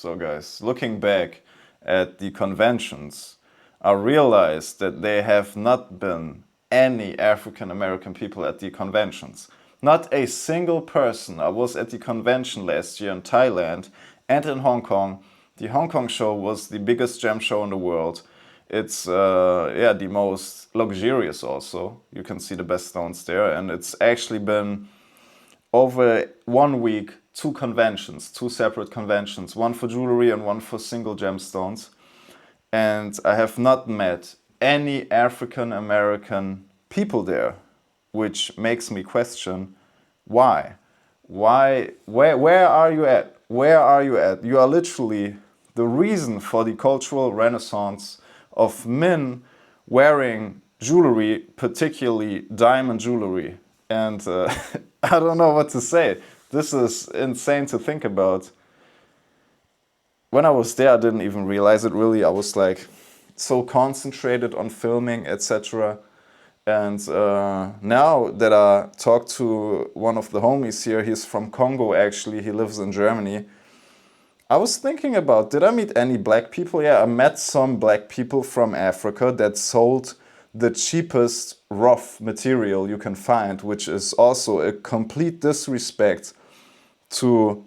So guys, looking back at the conventions, I realized that there have not been any African American people at the conventions. Not a single person. I was at the convention last year in Thailand and in Hong Kong. The Hong Kong show was the biggest gem show in the world. It's the most luxurious also. You can see the best stones there, and it's actually been over 1 week, two separate conventions, one for jewelry and one for single gemstones. And I have not met any African American people there, which makes me question why. Where are you at? Where are you at? You are literally the reason for the cultural renaissance of men wearing jewelry, particularly diamond jewelry. And I don't know what to say. This is insane to think about. When I was there, I didn't even realize it really. I was like so concentrated on filming, etc. And now that I talked to one of the homies here, he's from Congo actually, he lives in Germany. I was thinking about, did I meet any black people? Yeah, I met some black people from Africa that sold the cheapest rough material you can find, which is also a complete disrespect to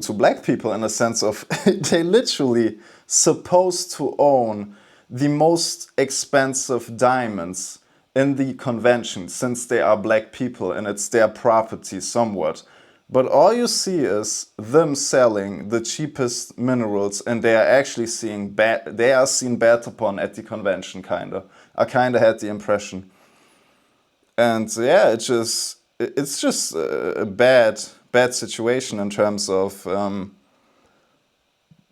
black people in a sense of they literally supposed to own the most expensive diamonds in the convention since they are black people and it's their property somewhat. But all you see is them selling the cheapest minerals, and they are actually seen bad upon at the convention, kinda. I kinda had the impression. And yeah, it's just a bad situation in terms of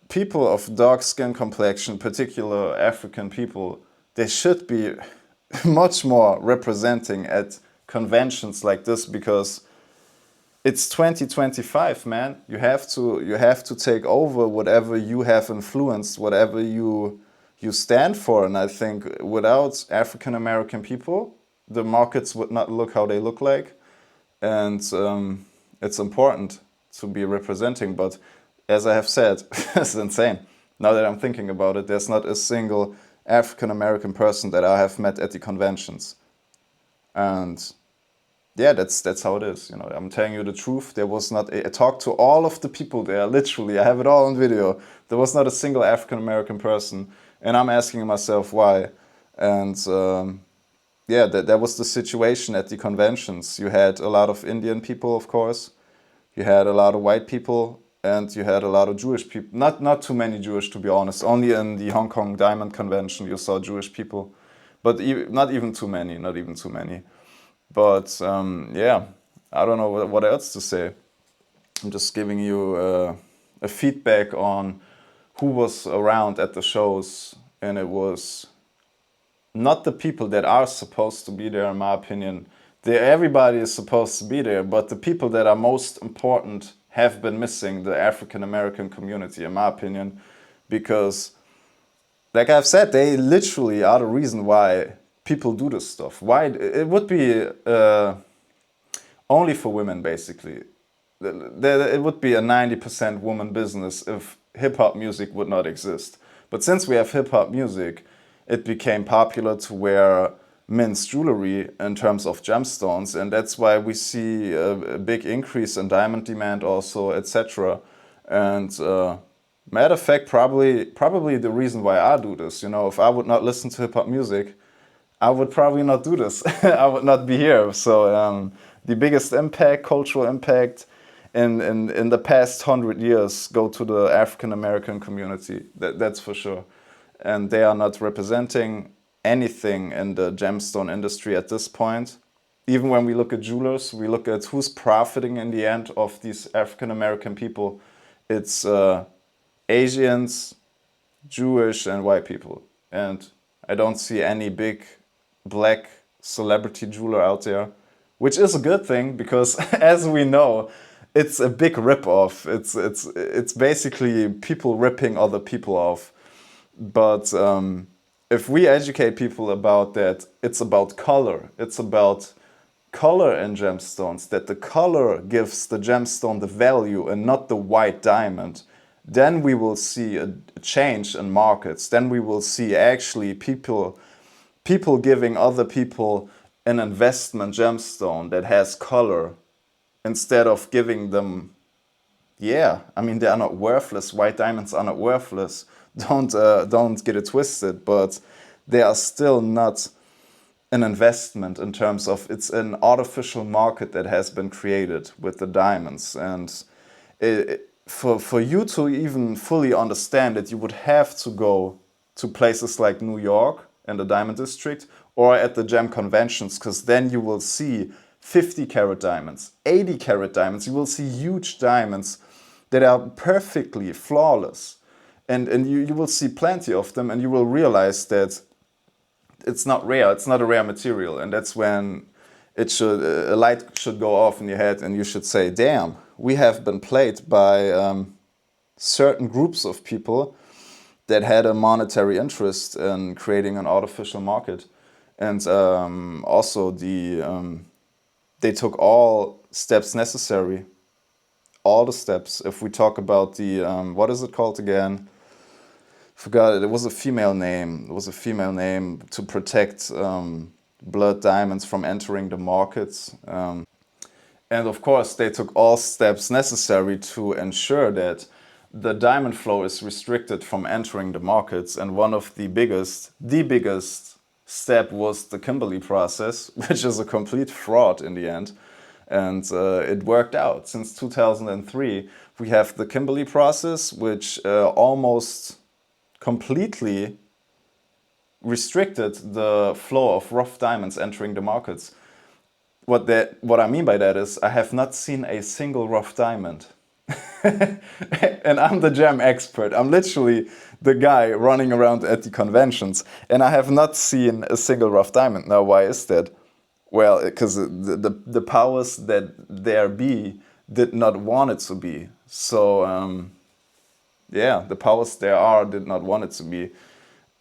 people of dark skin complexion, particular African people. They should be much more representing at conventions like this, because it's 2025, man. You have to take over whatever you have influenced, whatever you stand for. And I think without African American people, the markets would not look how they look like. And it's important to be representing. But as I have said, it's insane. Now that I'm thinking about it, there's not a single African American person that I have met at the conventions. And yeah, that's how it is. You know, I'm telling you the truth. There was not I talked to all of the people there. Literally, I have it all on video. There was not a single African American person, and I'm asking myself why. And that was the situation at the conventions. You had a lot of Indian people, of course. You had a lot of white people, and you had a lot of Jewish people. Not too many Jewish, to be honest. Only in the Hong Kong Diamond Convention you saw Jewish people, but not even too many. Not even too many. But I don't know what else to say. I'm just giving you a feedback on who was around at the shows, and it was not the people that are supposed to be there, in my opinion. Everybody is supposed to be there, but the people that are most important have been missing, the African American community, in my opinion, because, like I've said, they literally are the reason why people do this stuff. Why it would be only for women, basically. It would be a 90% woman business if hip-hop music would not exist. But since we have hip-hop music, it became popular to wear men's jewelry in terms of gemstones, and that's why we see a big increase in diamond demand also, etc. And matter of fact, probably the reason why I do this. You know, if I would not listen to hip-hop music, I would probably not do this. I would not be here. So the biggest impact, cultural impact in the past 100 years go to the African American community. That's for sure. And they are not representing anything in the gemstone industry at this point. Even when we look at jewelers, we look at who's profiting in the end of these African American people. It's Asians, Jewish, and white people. And I don't see any big black celebrity jeweler out there, which is a good thing, because as we know, it's a big rip-off. It's basically people ripping other people off. But if we educate people about that, it's about color, it's about color in gemstones, that the color gives the gemstone the value and not the white diamond, then we will see a change in markets. Then we will see actually people giving other people an investment gemstone that has color instead of giving them, yeah, I mean, they are not worthless. White diamonds are not worthless. Don't get it twisted, but they are still not an investment in terms of it's an artificial market that has been created with the diamonds. And for you to even fully understand it, you would have to go to places like New York and the Diamond District or at the gem conventions, because then you will see 50 carat diamonds, 80 carat diamonds. You will see huge diamonds that are perfectly flawless. And you will see plenty of them, and you will realize that it's not rare, it's not a rare material. And that's when a light should go off in your head and you should say, damn, we have been played by certain groups of people that had a monetary interest in creating an artificial market. And also they took all steps necessary, all the steps. If we talk about the, what is it called again? Forgot it. It was a female name. It was a female name to protect blood diamonds from entering the markets. And of course, they took all steps necessary to ensure that the diamond flow is restricted from entering the markets. And one of the biggest step was the Kimberley Process, which is a complete fraud in the end. And it worked out. Since 2003, we have the Kimberley Process, which almost completely restricted the flow of rough diamonds entering the markets. What I mean by that is I have not seen a single rough diamond. And I'm the gem expert. I'm literally the guy running around at the conventions, and I have not seen a single rough diamond. Now, why is that? Well, because the powers that there be did not want it to be. So yeah, the powers there are did not want it to be,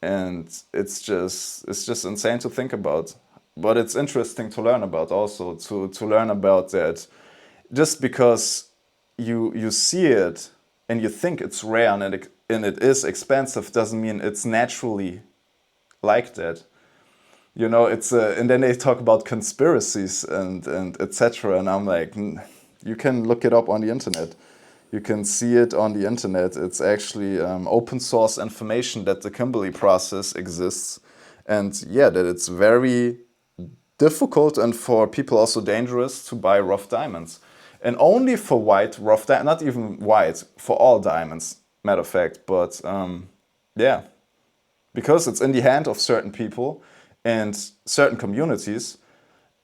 and it's just insane to think about. But it's interesting to learn about also, to learn about that. Just because you see it and you think it's rare and it is expensive doesn't mean it's naturally like that. You know, it's and then they talk about conspiracies and etc. And I'm like, you can look it up on the internet. You can see it on the internet. It's actually open source information that the Kimberley Process exists, and yeah, that it's very difficult and for people also dangerous to buy rough diamonds. And only for white rough diamonds, not even white, for all diamonds, matter of fact. But yeah, because it's in the hand of certain people and certain communities.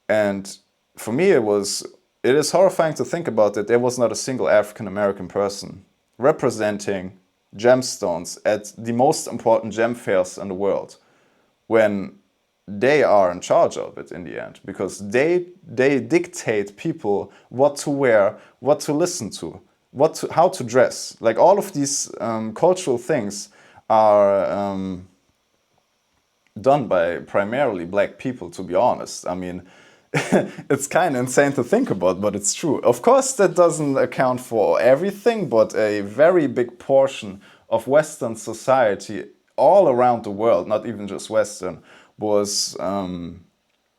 And for me, it is horrifying to think about that there was not a single African American person representing gemstones at the most important gem fairs in the world, when they are in charge of it in the end, because they dictate people what to wear, what to listen to, how to dress. Like all of these cultural things are done by primarily black people, to be honest. I mean, it's kind of insane to think about, but it's true. Of course, that doesn't account for everything, but a very big portion of Western society all around the world, not even just Western, was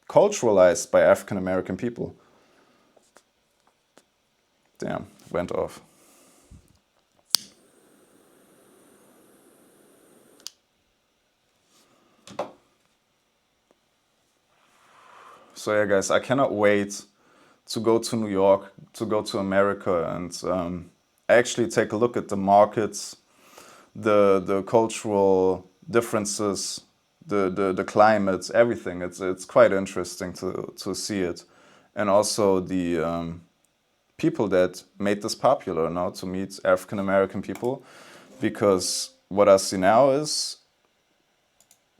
culturalized by African American people. Damn, went off. So yeah, guys, I cannot wait to go to New York, to go to America, and actually take a look at the markets, the cultural differences, the climates, everything. It's quite interesting to see it, and also the people that made this popular now, to meet African American people, because what I see now is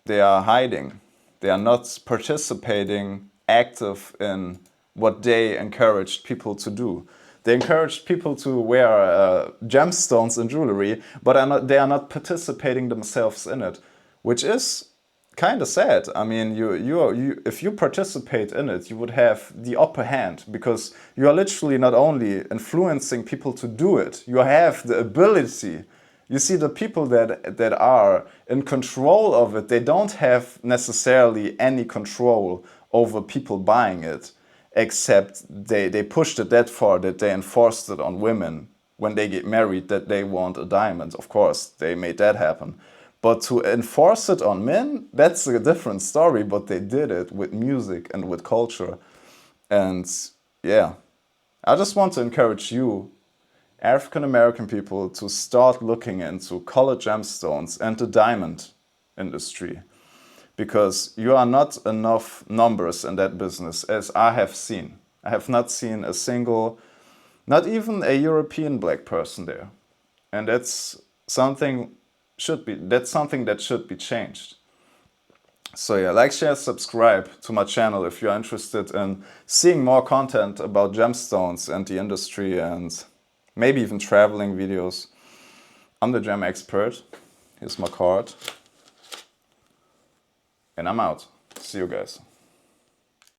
they are hiding. They are not participating active in what they encouraged people to do. They encouraged people to wear gemstones and jewelry, but they are not participating themselves in it, which is kind of sad. I mean, if you participate in it, you would have the upper hand because you are literally not only influencing people to do it, you have the ability. You see, the people that are in control of it, they don't have necessarily any control over people buying it, except they pushed it that far that they enforced it on women when they get married that they want a diamond. Of course, they made that happen. But to enforce it on men, that's a different story, but they did it with music and with culture. And yeah, I just want to encourage you, African American people, to start looking into colored gemstones and the diamond industry. Because you are not enough numbers in that business, as I have seen. I have not seen a single, not even a European black person there. And that's something that should be changed. So yeah, like, share, subscribe to my channel if you're interested in seeing more content about gemstones and the industry and maybe even traveling videos. I'm the gem expert. Here's my card. And I'm out. See you guys.